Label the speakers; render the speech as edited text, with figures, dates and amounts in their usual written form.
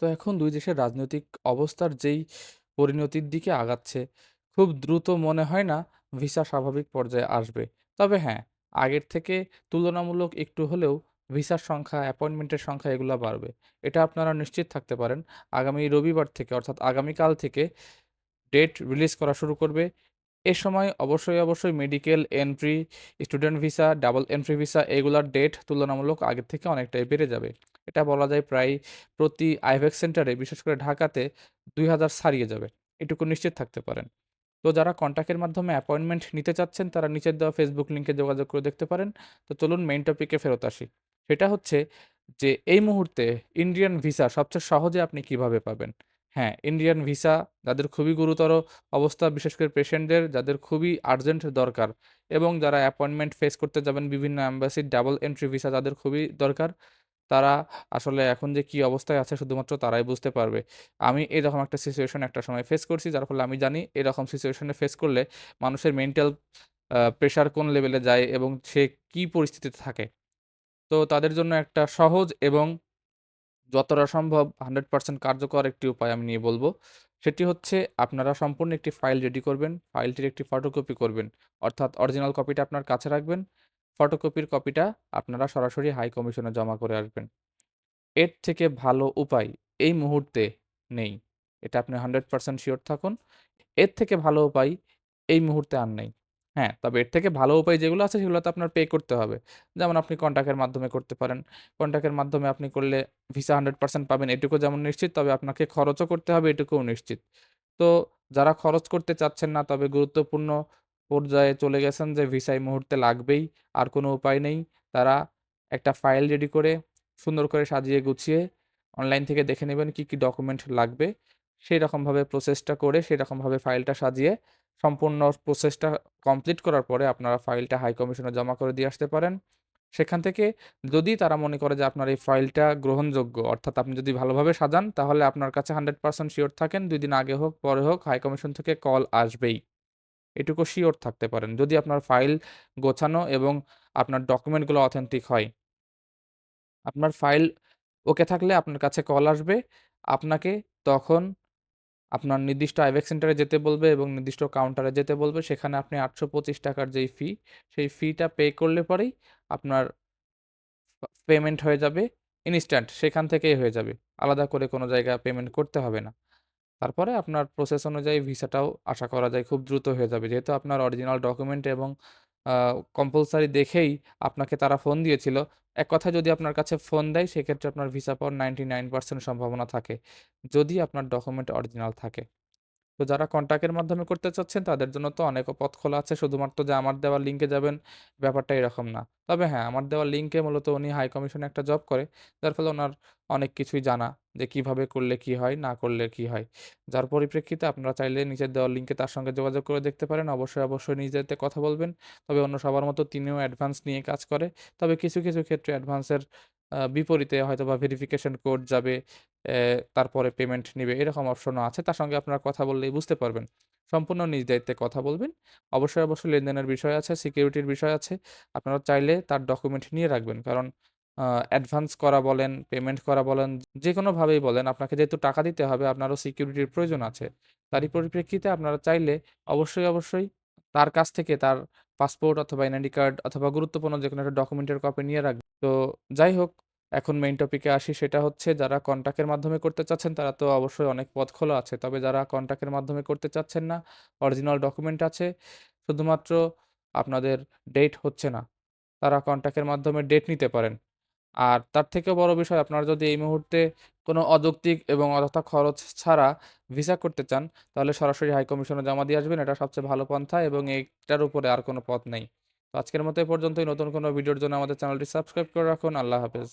Speaker 1: তো এখন ২ দেশের রাজনৈতিক অবস্থার যেই পরিণতির দিকে আগাচ্ছে, খুব দ্রুত মনে হয় না ভিসা স্বাভাবিক পর্যায়ে আসবে। তবে হ্যাঁ, আগের থেকে তুলনামূলক একটু হলেও ভিসার সংখ্যা, অ্যাপয়েন্টমেন্টের সংখ্যা এগুলা বাড়বে। এটা আপনারা নিশ্চিত থাকতে পারেন। আগামী রবিবার থেকে অর্থাৎ আগামীকাল থেকে ডেট রিলিজ করা শুরু করবে। এ সময় অবশ্যই medical entry, student visa, double entry visa এগুলার ডেট তুলনামূলক আগের থেকে অনেকটাই বেড়ে যাবে। এটা বলা যায় প্রায় প্রতি আইভেক্স সেন্টারে বিশেষ করে ঢাকাতে ২,০০০ ছাড়িয়ে যাবে। এটুকু নিশ্চিত থাকতে পারেন। তো যারা কন্ট্যাক্টের মাধ্যমে অ্যাপয়েন্টমেন্ট নিতে চাচ্ছেন তারা নিচের দেওয়া ফেসবুক লিংকে যোগাযোগ করে দেখতে পারেন। তো চলুন মেইন টপিকে ফেরত আসি। সেটা হচ্ছে যে এই মুহূর্তে ইন্ডিয়ান ভিসা সবচেয়ে সহজে আপনি কিভাবে পাবেন? হ্যাঁ, ইন্ডিয়ান ভিসা যাদের খুবই গুরুতর অবস্থা, বিশেষ করে পেশেন্টদের যাদের খুবই আর্জেন্ট দরকার এবং যারা অ্যাপয়েন্টমেন্ট ফেস করতে যাবেন বিভিন্ন এম্বাসির ডাবল এন্ট্রি ভিসা যাদের খুবই দরকার, তারা আসলে এখন যে কি অবস্থায় আছে শুধুমাত্র তারাই বুঝতে পারবে। আমি এরকম একটা সিচুয়েশন একটা সময় ফেস করছি, যার ফলে আমি জানি এরকম সিচুয়েশনে ফেস করলে মানুষের মেন্টাল প্রেশার কোন লেভেলে যায় এবং সে কি পরিস্থিতিতে থাকে। তো তাদের জন্য একটা সহজ এবং যতটা সম্ভব 100% কার্যকর একটি উপায় আমি নিয়ে বলব। সেটি হচ্ছে আপনারা সম্পূর্ণ একটি ফাইল রেডি করবেন। ফাইলটির একটি ফটোকপি করবেন। অর্থাৎ অরিজিনাল কপিটা আপনার কাছে রাখবেন। ফটোকপির কপিটা আপনারা সরাসরি হাই কমিশনে জমা করে আসবেন। এর থেকে ভালো উপায় এই মুহূর্তে নেই। এটা আপনি 100% সিওর থাকুন। এর থেকে ভালো উপায় এই মুহূর্তে আর নেই। হ্যাঁ, তবে এর থেকে ভালো উপায় যেগুলো আছে সেগুলোতে আপনার পে করতে হবে। যেমন আপনি কন্ট্যাক্টের মাধ্যমে করতে পারেন। কন্ট্যাক্টের মাধ্যমে আপনি করলে ভিসা 100% পাবেন এটুকু যেমন নিশ্চিত, তবে আপনাকে খরচও করতে হবে এটুকুও নিশ্চিত। তো যারা খরচ করতে চাচ্ছেন না তবে গুরুত্বপূর্ণ পর্যায়ে চলে গেছেন যে ভিসা এই মুহূর্তে লাগবেই, আর কোনো উপায় নেই, তারা একটা ফাইল রেডি করে সুন্দর করে সাজিয়ে গুছিয়ে অনলাইন থেকে দেখে নেবেন কি, কি ডকুমেন্ট লাগবে। সেইরকমভাবে প্রসেসটা করে সেরকমভাবে ফাইলটা সাজিয়ে সম্পূর্ণ প্রসেসটা কমপ্লিট করার পরে আপনারা ফাইলটা হাই কমিশনে জমা করে দিয়ে আসতে পারেন। সেখান থেকে যদি তারা মনে করে যে আপনার এই ফাইলটা গ্রহণযোগ্য, অর্থাৎ আপনি যদি ভালোভাবে সাজান তাহলে আপনার কাছে 100% সিওর থাকেন ২ দিন আগে হোক, পরে হোক হাই কমিশন থেকে কল আসবেই। এটুকু সিওর থাকতে পারেন। যদি আপনার ফাইল গোছানো এবং আপনার ডকুমেন্টগুলো অথেন্টিক হয়। আপনার ফাইল ওকে থাকলে আপনার কাছে কল আসবে। আপনাকে তখন আপনার নির্দিষ্ট আইভেক্স সেন্টারে যেতে বলবে এবং নির্দিষ্ট কাউন্টারে যেতে বলবে। সেখানে আপনি ৳৮২৫ র যেই ফি, সেই ফিটা পে করলে পরেই আপনার পেমেন্ট হয়ে যাবে ইনস্ট্যান্ট সেখান থেকেই হয়ে যাবে। আলাদা করে কোনো জায়গায় পেমেন্ট করতে হবে না। তারপরে আপনার প্রসেস অনুযায়ী ভিসাটাও আশা করা যায় খুব দ্রুত হয়ে যাবে। যেহেতু আপনার অরিজিনাল ডকুমেন্ট এবং আ কম্পালসারি দেখেই আপনাকে তারা ফোন দিয়েছিল। এক কথায় যদি আপনার কাছে ফোন দেয় সেক্ষেত্রে আপনার ভিসা পাওয়ার 99% সম্ভাবনা থাকে। যদি আপনার ডকুমেন্ট অরিজিনাল থাকে। তো যারা কন্ট্যাক্টের মাধ্যমে করতে চাচ্ছেন তাদের জন্য তো অনেক পথ খোলা আছে। শুধুমাত্র যে আমার দেওয়া লিঙ্কে যাবেন ব্যাপারটা এরকম না। তবে হ্যাঁ, আমার দেওয়া লিঙ্কে মূলত উনি হাই কমিশনে একটা জব করে। যার ফলে উনার অনেক কিছুই জানা যে কিভাবে করলে কি হয়, না করলে কি হয়। যার পরিপ্রেক্ষিতে আপনারা চাইলে নিচের দেওয়া লিঙ্কে তার সঙ্গে যোগাযোগ করে দেখতে পারেন। অবশ্যই নিজ দায়িত্বে কথা বলবেন। তবে অন্য সবার মতো তিনিও অ্যাডভান্স নিয়ে কাজ করে। তবে কিছু ক্ষেত্রে অ্যাডভান্সের বিপরীতে হয়তোবা ভেরিফিকেশন কোড যাবে, তারপরে পেমেন্ট নিবে এরকম অপশনও আছে। তার সঙ্গে আপনারা কথা বললেই বুঝতে পারবেন। সম্পূর্ণ নিজ দায়িত্বে কথা বলবেন। অবশ্যই লেনদেনের বিষয় আছে, সিকিউরিটির বিষয় আছে। আপনারা চাইলে তার ডকুমেন্ট নিয়ে রাখবেন। কারণ অ্যাডভান্স করা বলেন, পেমেন্ট করা বলেন, যেকোনোভাবেই বলেন আপনাকে যেহেতু টাকা দিতে হবে আপনারও সিকিউরিটির প্রয়োজন আছে। তারই পরিপ্রেক্ষিতে আপনারা চাইলে অবশ্যই তার কাছ থেকে তার পাসপোর্ট অথবা এনআইডি কার্ড অথবা গুরুত্বপূর্ণ যেকোনো একটা ডকুমেন্টের কপি নিয়ে রাখবেন। তো যাই হোক, এখন মেইন টপিকে আসি, সেটা হচ্ছে যারা কন্ট্যাক্টের মাধ্যমে করতে চাচ্ছেন তারা তো অবশ্যই অনেক পথ খোলা আছে। তবে যারা কন্ট্যাক্টের মাধ্যমে করতে চাচ্ছেন না, অরিজিনাল ডকুমেন্ট আছে, শুধুমাত্র আপনাদের ডেট হচ্ছে না, তারা কন্ট্যাক্টের মাধ্যমে ডেট নিতে পারেন। আর তার থেকেও বড় বিষয়, আপনারা যদি এই মুহূর্তে কোনো অযৌক্তিক এবং অযথা খরচ ছাড়া ভিসা করতে চান, তাহলে সরাসরি হাই কমিশনে জমা দিয়ে আসবেন। এটা সবচেয়ে ভালো পন্থা এবং এটার উপরে আর কোনো পথ নেই। তো আজকের মতো এ পর্যন্তই। নতুন কোনো ভিডিওর জন্য আমাদের চ্যানেলটি সাবস্ক্রাইব করে রাখুন। আল্লাহ হাফেজ।